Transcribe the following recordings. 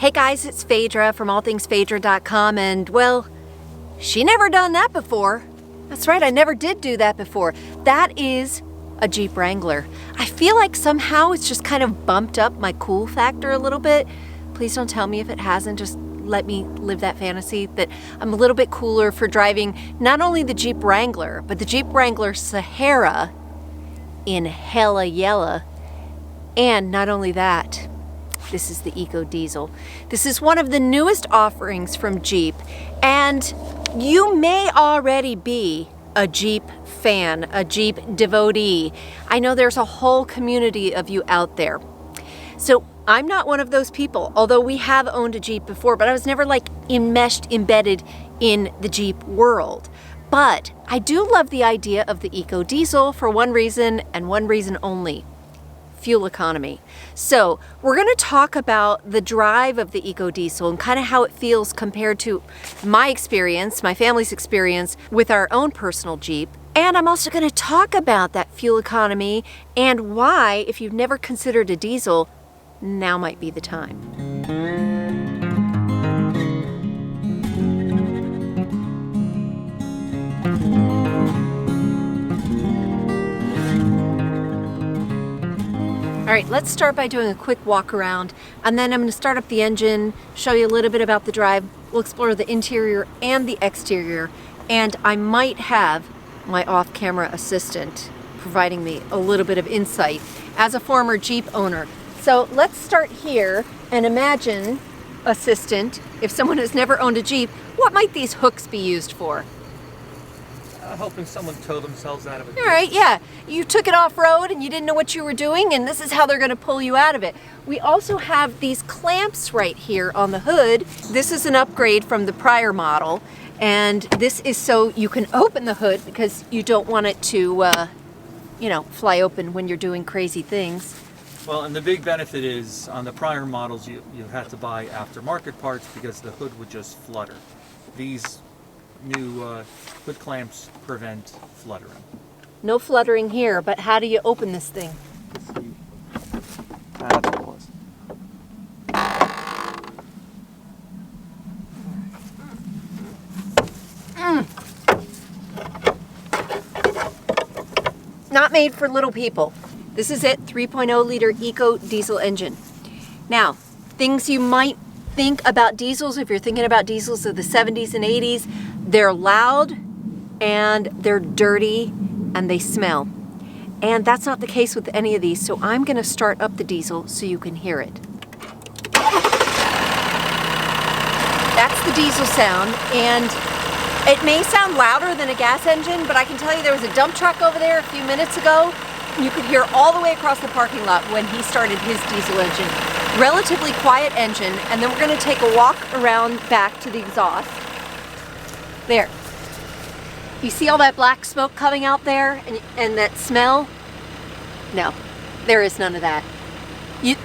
Hey guys, it's Fadra from allthingsfadra.com, and well, she never done that before. That's right, I never did do that before. That is a Jeep Wrangler. I feel like somehow it's just kind of bumped up my cool factor a little bit. Please don't tell me if it hasn't, just let me live that fantasy that I'm a little bit cooler for driving not only the Jeep Wrangler, but the Jeep Wrangler Sahara in hella yella. And not only that, this is the EcoDiesel. This is one of the newest offerings from Jeep, and you may already be a Jeep fan, a Jeep devotee. I know there's a whole community of you out there. So I'm not one of those people, although we have owned a Jeep before, but I was never like embedded in the Jeep world. But I do love the idea of the EcoDiesel for one reason and one reason only: fuel economy. So we're going to talk about the drive of the EcoDiesel and kind of how it feels compared to my experience, my family's experience with our own personal Jeep. And I'm also going to talk about that fuel economy and why, if you've never considered a diesel, now might be the time. All right, let's start by doing a quick walk around, and then I'm going to start up the engine, show you a little bit about the drive. We'll explore the interior and the exterior, and I might have my off-camera assistant providing me a little bit of insight as a former Jeep owner. So let's start here and imagine, assistant, if someone has never owned a Jeep, what might these hooks be used for? Helping someone tow themselves out of it. All right, yeah. You took it off-road and you didn't know what you were doing, and this is how they're going to pull you out of it. We also have these clamps right here on the hood. This is an upgrade from the prior model, and this is so you can open the hood because you don't want it to, fly open when you're doing crazy things. Well, and the big benefit is on the prior models you had to buy aftermarket parts because the hood would just flutter. These new hood clamps prevent fluttering. No fluttering here, but how do you open this thing? Not made for little people. This is it, 3.0 liter EcoDiesel engine. Now, things you might think about diesels, if you're thinking about diesels of the 70s and 80s, they're loud and they're dirty and they smell. And that's not the case with any of these, so I'm going to start up the diesel so you can hear it. That's the diesel sound, and it may sound louder than a gas engine, but I can tell you there was a dump truck over there a few minutes ago. You could hear all the way across the parking lot when he started his diesel engine. Relatively quiet engine, and then we're going to take a walk around back to the exhaust. There. You see all that black smoke coming out there and that smell? No, there is none of that.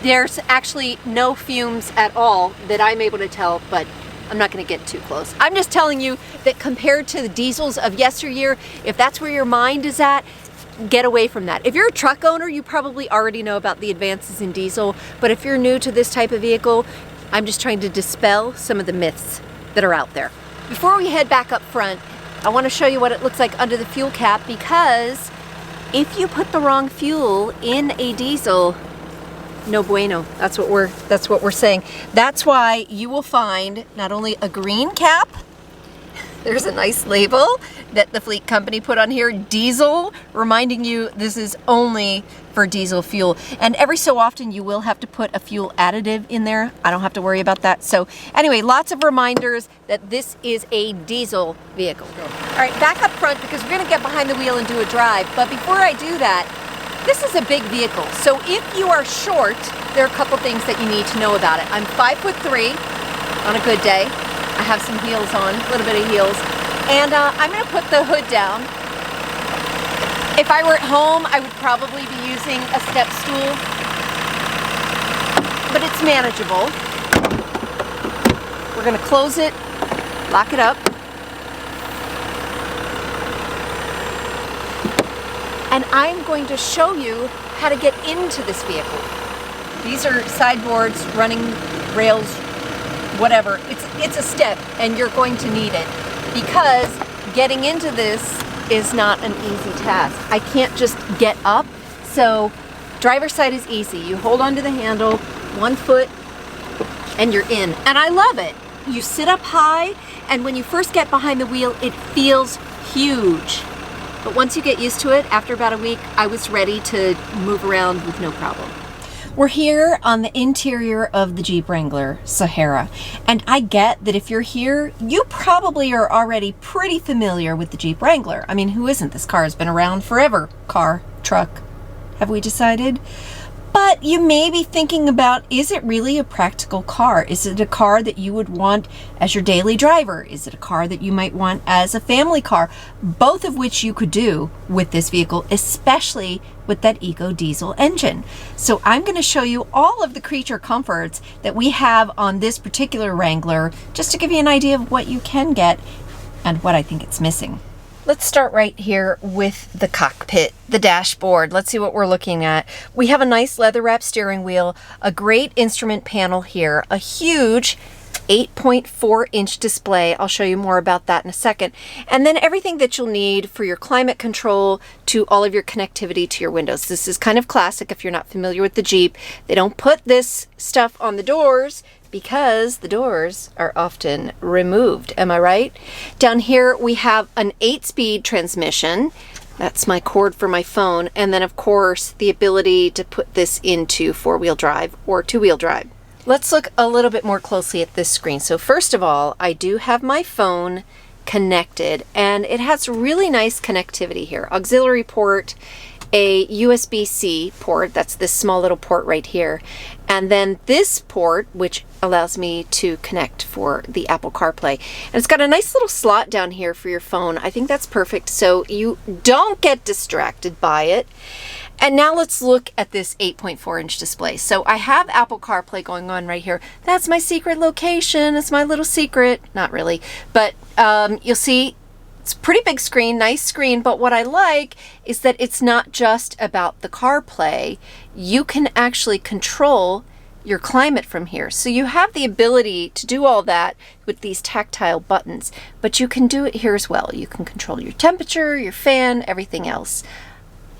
There's actually no fumes at all that I'm able to tell, but I'm not going to get too close. I'm just telling you that compared to the diesels of yesteryear, if that's where your mind is at, get away from that. If you're a truck owner, you probably already know about the advances in diesel, but if you're new to this type of vehicle, I'm just trying to dispel some of the myths that are out there. Before we head back up front, I want to show you what it looks like under the fuel cap, because if you put the wrong fuel in a diesel, no bueno. That's what we're saying. That's why you will find not only a green cap, there's a nice label that the fleet company put on here, diesel, reminding you this is only for diesel fuel. And every so often you will have to put a fuel additive in there. I don't have to worry about that. So anyway, lots of reminders that this is a diesel vehicle. All right, back up front because we're gonna get behind the wheel and do a drive. But before I do that, this is a big vehicle. So if you are short, there are a couple things that you need to know about it. I'm 5'3" on a good day. I have some heels on, a little bit of heels. And I'm gonna put the hood down. If I were at home, I would probably be using a step stool, but it's manageable. We're gonna close it, lock it up. And I'm going to show you how to get into this vehicle. These are sideboards running rails whatever. It's a step, and you're going to need it, because getting into this is not an easy task. I can't just get up. So driver's side is easy. You hold onto the handle, 1 foot, and you're in. And I love it. You sit up high, and when you first get behind the wheel, it feels huge. But once you get used to it, after about a week, I was ready to move around with no problem. We're here on the interior of the Jeep Wrangler Sahara, and I get that if you're here, you probably are already pretty familiar with the Jeep Wrangler. I mean, who isn't? This car has been around forever. Car, truck, have we decided? But you may be thinking about, is it really a practical car? Is it a car that you would want as your daily driver? Is it a car that you might want as a family car? Both of which you could do with this vehicle, especially with that EcoDiesel engine. So I'm going to show you all of the creature comforts that we have on this particular Wrangler, just to give you an idea of what you can get and what I think it's missing. Let's start right here with the cockpit, the dashboard. Let's see what we're looking at. We have a nice leather wrap steering wheel, a great instrument panel here, a huge 8.4-inch display. I'll show you more about that in a second. And then everything that you'll need for your climate control to all of your connectivity to your windows. This is kind of classic if you're not familiar with the Jeep. They don't put this stuff on the doors because the doors are often removed. Am I right? Down here we have an 8-speed transmission. That's my cord for my phone. And then of course the ability to put this into 4-wheel drive or 2-wheel drive. Let's look a little bit more closely at this screen. So first of all, I do have my phone connected, and it has really nice connectivity here. Auxiliary port, a USB-C port, that's this small little port right here, and then this port, which allows me to connect for the Apple CarPlay. And it's got a nice little slot down here for your phone. I think that's perfect, so you don't get distracted by it. And now let's look at this 8.4-inch display. So I have Apple CarPlay going on right here. That's my secret location. It's my little secret. Not really, but you'll see it's a pretty big screen, nice screen. But what I like is that it's not just about the CarPlay. You can actually control your climate from here. So you have the ability to do all that with these tactile buttons, but you can do it here as well. You can control your temperature, your fan, everything else.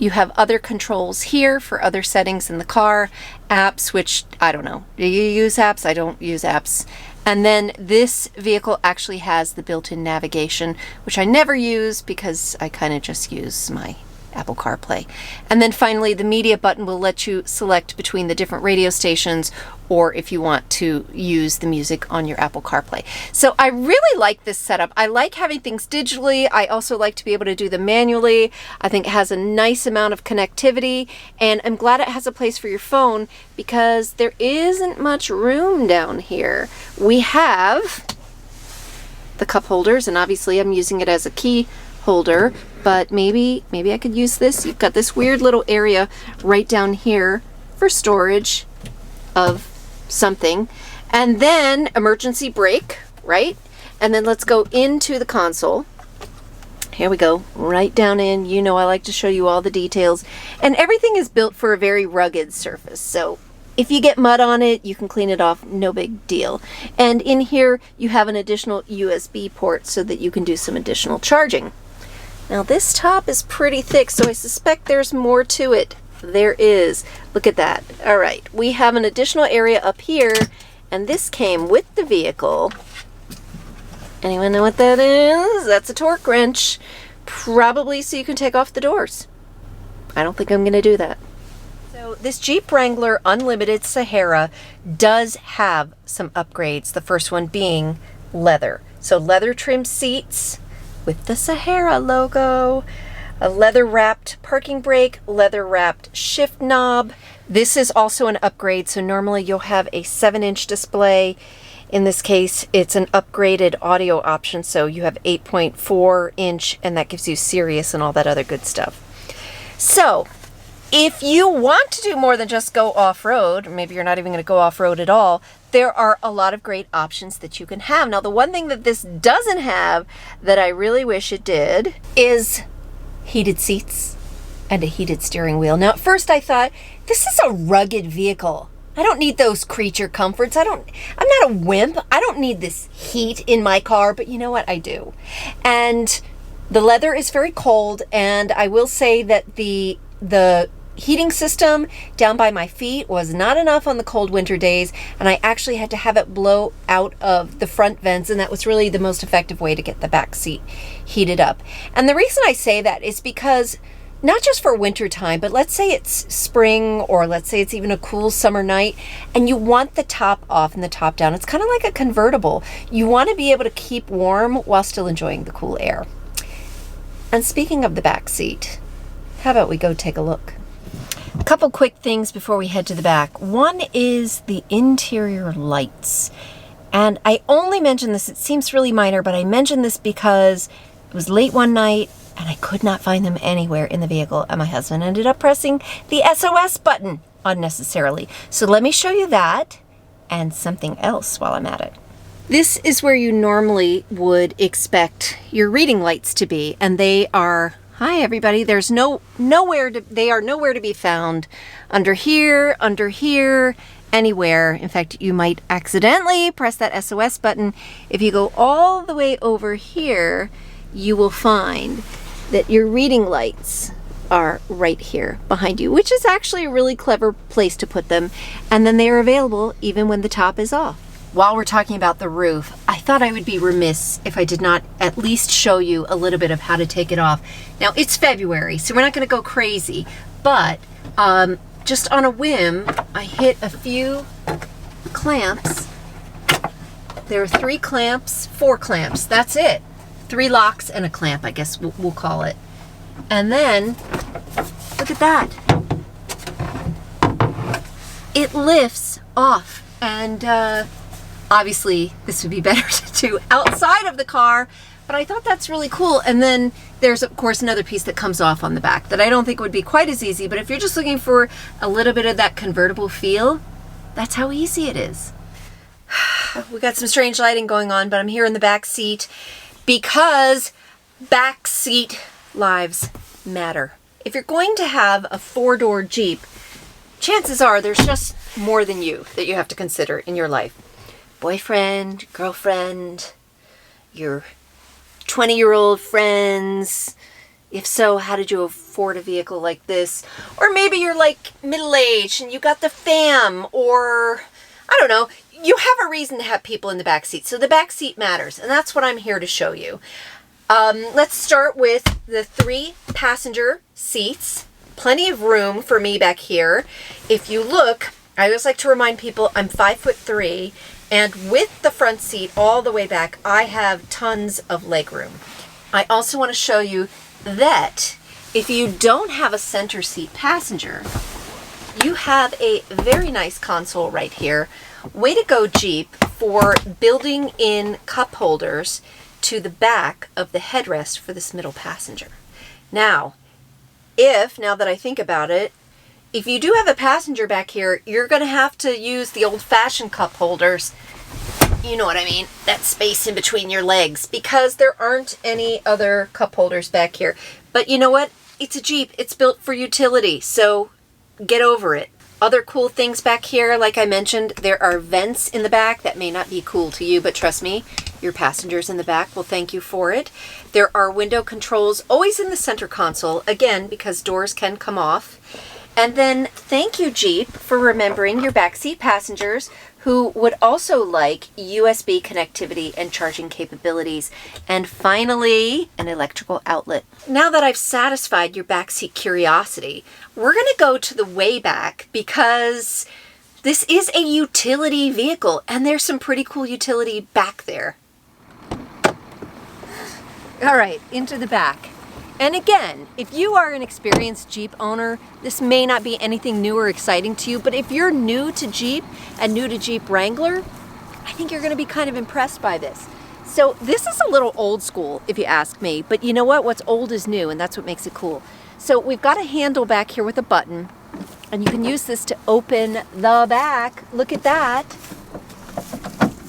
You have other controls here for other settings in the car, apps, which I don't know. Do you use apps? I don't use apps. And then this vehicle actually has the built-in navigation, which I never use because I kind of just use my Apple CarPlay. And then finally, the media button will let you select between the different radio stations, or if you want to use the music on your Apple CarPlay. So I really like this setup. I like having things digitally. I also like to be able to do them manually. I think it has a nice amount of connectivity, and I'm glad it has a place for your phone because there isn't much room down here. We have the cup holders, and obviously I'm using it as a key holder, but maybe I could use this. You've got this weird little area right down here for storage of something, and then emergency brake, right? And then let's go into the console. Here we go, right down in. You know I like to show you all the details, and everything is built for a very rugged surface, so if you get mud on it, you can clean it off, no big deal. And in here you have an additional USB port so that you can do some additional charging. Now this top is pretty thick, so I suspect there's more to it. There is. Look at that. All right, we have an additional area up here, and this came with the vehicle. Anyone know what that is? That's a torque wrench, probably so you can take off the doors. I don't think I'm going to do that. So this Jeep Wrangler Unlimited Sahara does have some upgrades, the first one being leather. So leather trim seats with the Sahara logo, a leather wrapped parking brake, leather wrapped shift knob. This is also an upgrade, so normally you'll have a 7-inch display. In this case, it's an upgraded audio option, so you have 8.4-inch, and that gives you Sirius and all that other good stuff. So if you want to do more than just go off-road, or maybe you're not even going to go off-road at all, there are a lot of great options that you can have. Now, the one thing that this doesn't have that I really wish it did is heated seats and a heated steering wheel. Now, at first I thought, this is a rugged vehicle. I don't need those creature comforts. I'm not a wimp. I don't need this heat in my car, but you know what? I do. And the leather is very cold, and I will say that the heating system down by my feet was not enough on the cold winter days, and I actually had to have it blow out of the front vents, and that was really the most effective way to get the back seat heated up. And the reason I say that is because not just for winter time, but let's say it's spring, or let's say it's even a cool summer night, and you want the top off and the top down. It's kind of like a convertible. You want to be able to keep warm while still enjoying the cool air. And speaking of the back seat, how about we go take a look? A couple quick things before we head to the back. One is the interior lights. And I only mention this, it seems really minor, but I mentioned this because it was late one night and I could not find them anywhere in the vehicle, and my husband ended up pressing the SOS button unnecessarily. So let me show you that and something else while I'm at it. This is where you normally would expect your reading lights to be, and they are, hi everybody, they are nowhere to be found under here, anywhere. In fact, you might accidentally press that SOS button. If you go all the way over here, you will find that your reading lights are right here behind you, which is actually a really clever place to put them. And then they are available even when the top is off. While we're talking about the roof, I thought I would be remiss if I did not at least show you a little bit of how to take it off. Now, it's February, so we're not going to go crazy, but just on a whim, I hit a few clamps. There are 4 clamps, that's it. 3 locks and a clamp, I guess we'll call it. And then, look at that. It lifts off, and obviously this would be better to do outside of the car, but I thought that's really cool. And then there's of course another piece that comes off on the back that I don't think would be quite as easy, but if you're just looking for a little bit of that convertible feel, that's how easy it is. We got some strange lighting going on, but I'm here in the back seat because back seat lives matter. If you're going to have a 4-door Jeep, chances are there's just more than you that you have to consider in your life. Boyfriend, girlfriend, your 20-year-old friends. If so, how did you afford a vehicle like this? Or maybe you're like middle-aged and you got the fam, or I don't know, you have a reason to have people in the back seat. So the back seat matters, and that's what I'm here to show you. Let's start with the 3 passenger seats. Plenty of room for me back here. If you look, I always like to remind people I'm 5'3", and with the front seat all the way back, I have tons of leg room. I also want to show you that if you don't have a center seat passenger, you have a very nice console right here. Way to go, Jeep, for building in cup holders to the back of the headrest for this middle passenger. Now that I think about it, if you do have a passenger back here, you're going to have to use the old-fashioned cup holders. You know what I mean? That space in between your legs, because there aren't any other cup holders back here. But you know what? It's a Jeep. It's built for utility, so get over it. Other cool things back here, like I mentioned, there are vents in the back. That may not be cool to you, but trust me, your passengers in the back will thank you for it. There are window controls always in the center console, again, because doors can come off. And then thank you, Jeep, for remembering your backseat passengers who would also like USB connectivity and charging capabilities. And finally, an electrical outlet. Now that I've satisfied your backseat curiosity, we're going to go to the way back, because this is a utility vehicle and there's some pretty cool utility back there. All right, into the back. And again, if you are an experienced Jeep owner, this may not be anything new or exciting to you, but if you're new to Jeep and new to Jeep Wrangler, I think you're going to be kind of impressed by this. So this is a little old school, if you ask me, but you know what? What's old is new, and that's what makes it cool. So we've got a handle back here with a button, and you can use this to open the back. Look at that.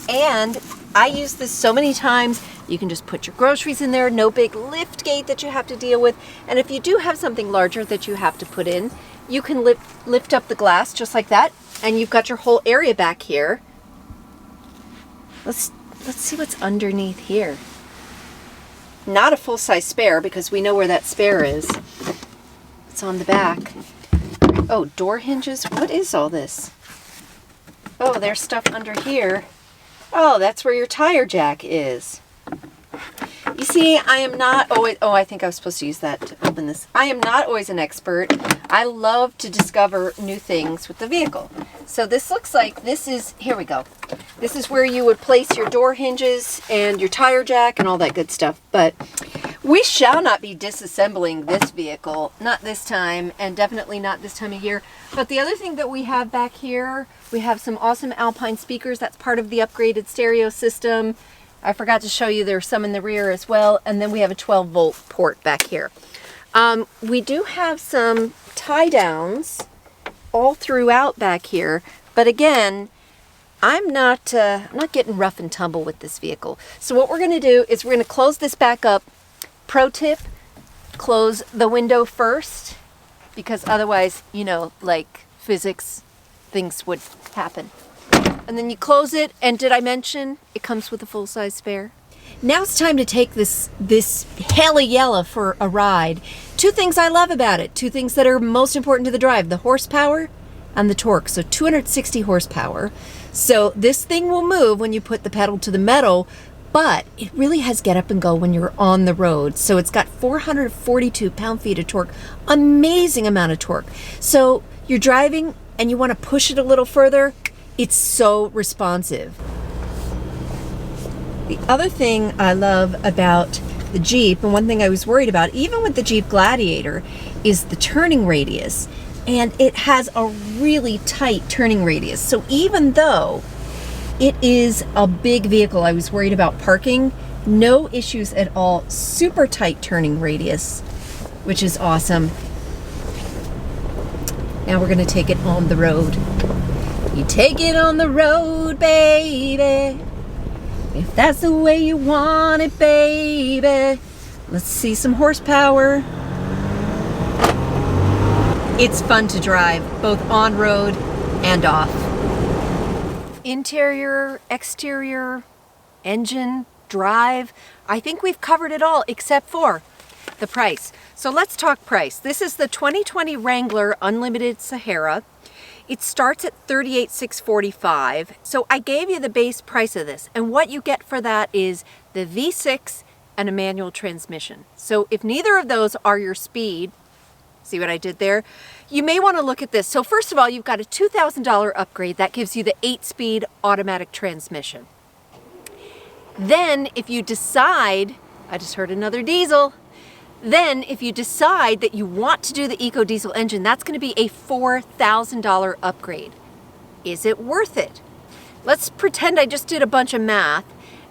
And I use this so many times. You can just put your groceries in there, no big lift gate that you have to deal with. And if you do have something larger that you have to put in, you can lift up the glass just like that, And you've got your whole area back here. Let's see what's underneath here. Not a full-size spare because we know where that spare is. It's on the back. Oh, door hinges. What is all this? Oh, there's stuff under here. Oh, that's where your tire jack is. You see, I am not always, oh, I think I was supposed to use that to open this. I am not always an expert. I love to discover new things with the vehicle. So this looks like, this is, here we go. This is where you would place your door hinges and your tire jack and all that good stuff. But we shall not be disassembling this vehicle, not this time, and definitely not this time of year. But the other thing that we have back here, we have some awesome Alpine speakers. That's part of the upgraded stereo system. I forgot to show you there's some in the rear as well. And then we have a 12-volt port back here. We do have some tie downs all throughout back here. But again, I'm not getting rough and tumble with this vehicle. So what we're going to do is we're going to close this back up. Pro tip, close the window first, because otherwise, you know, like physics, things would happen. And then you close it, and did I mention it comes with a full-size spare? Now it's time to take this hella yellow for a ride. Two things I love about it, two things that are most important to the drive, the horsepower and the torque. So 260 horsepower. So this thing will move when you put the pedal to the metal, but it really has get up and go when you're on the road. So it's got 442 pound-feet of torque, amazing amount of torque. So you're driving and you want to push it a little further, it's so responsive. The other thing I love about the Jeep, and one thing I was worried about, even with the Jeep Gladiator, is the turning radius. And it has a really tight turning radius. So even though it is a big vehicle, I was worried about parking, no issues at all. Super tight turning radius, which is awesome. Now we're gonna take it on the road. You take it on the road, baby, if that's the way you want it, baby. Let's see some horsepower. It's fun to drive, both on road and off. Interior, exterior, engine, drive. I think we've covered it all except for the price. So let's talk price. This is the 2020 Wrangler Unlimited Sahara. It starts at $38,645. So I gave you the base price of this, and what you get for that is the V6 and a manual transmission. So if neither of those are your speed, see what I did there? You may want to look at this. So first of all, you've got a $2,000 upgrade. That gives you the 8-speed automatic transmission. Then if you decide, I just heard another diesel, then if you decide that you want to do the EcoDiesel engine, that's going to be a $4,000 upgrade. Is it worth it? Let's pretend I just did a bunch of math,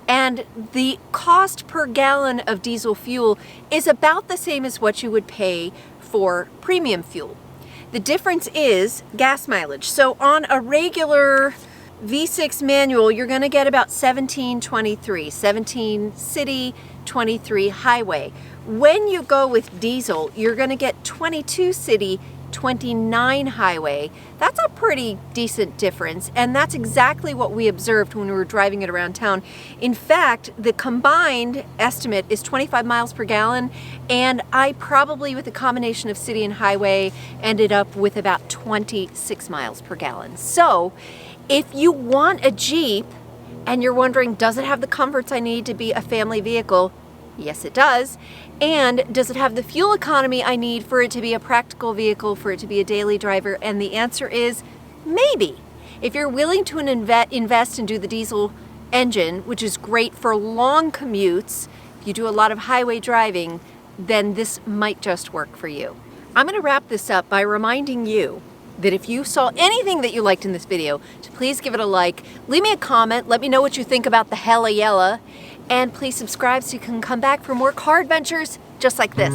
and the cost per gallon of diesel fuel is about the same as what you would pay for premium fuel. The difference is gas mileage. So on a regular V6 manual, you're going to get about 1723, 17 city, 23 highway. When you go with diesel, you're going to get 22 city, 29 highway. That's a pretty decent difference, and that's exactly what we observed when we were driving it around town. In fact, the combined estimate is 25 miles per gallon, and I probably, with a combination of city and highway, ended up with about 26 miles per gallon. So if you want a Jeep and you're wondering, does it have the comforts I need to be a family vehicle? Yes, it does. And does it have the fuel economy I need for it to be a practical vehicle, for it to be a daily driver? And the answer is maybe. If you're willing to invest and do the diesel engine, which is great for long commutes, if you do a lot of highway driving, then this might just work for you. I'm going to wrap this up by reminding you that if you saw anything that you liked in this video, to please give it a like, leave me a comment, let me know what you think about the hella yella, and please subscribe so you can come back for more car adventures just like this.